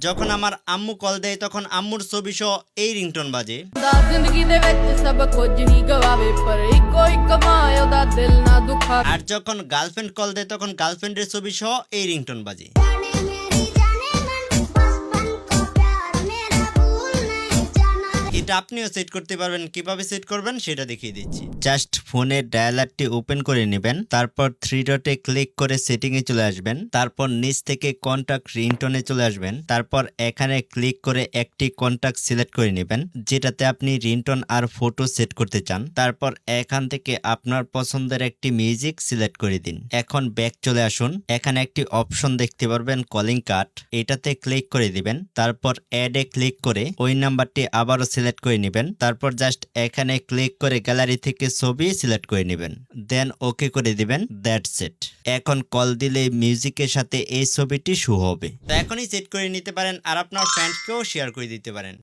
যখন আমার আম্মু কল দেয় তখন আম্মুর ছবি সহ এই রিংটোন বাজে। ਜ਼ਿੰਦਗੀ ਦੇ ਵਿੱਚ ਸਭ ਕੁਝ ਹੀ ਗਵਾਵੇ ਪਰ ਇੱਕੋ ਇੱਕ ਮਾਂ ਉਹਦਾ ਦਿਲ ਨਾ ਦੁਖਾਵੇ। আর যখন গার্লফ্রেন্ড কল দেয় তখন গার্লফ্রেন্ডের ছবি সহ এই রিংটোন বাজে। এটা আপনিও সেট করতে পারবেন। কিভাবে সেট করবেন সেটা দেখিয়ে দিচ্ছি। জাস্ট ফোনের ডায়ালারটি ওপেন করে নেবেন, তারপর থ্রি ডটে ক্লিক করে সেটিং এ চলে আসবেন, তারপর নিচ থেকে কন্টাক্ট রিংটোনে চলে আসবেন, তারপর এখানে ক্লিক করে একটি কন্টাক্ট সিলেক্ট করে নেবেন যেটাতে আপনি রিংটোন আর ফটো সেট করতে চান। তারপর এখান থেকে আপনার পছন্দের একটি মিউজিক সিলেক্ট করে দিন। এখন ব্যাক চলে আসুন, এখানে একটি অপশন দেখতে পারবেন কলিং কার্ড, এটাতে ক্লিক করে দিবেন, তারপর অ্যাড এ ক্লিক করে ওই নাম্বারটি আবারও সিলেক্ট করে নেবেন, তারপর জাস্ট এখানে ক্লিক করে গ্যালারি থেকে ছবি সিলেক্ট করে নেবেন, দেন ওকে করে দিবেন। That's it. এখন কল দিলে মিউজিকের সাথে এই ছবিটি শো হবে। তো এখনই সেট করে নিতে পারেন আর আপনার ফ্রেন্ডসকেও শেয়ার করে দিতে পারেন।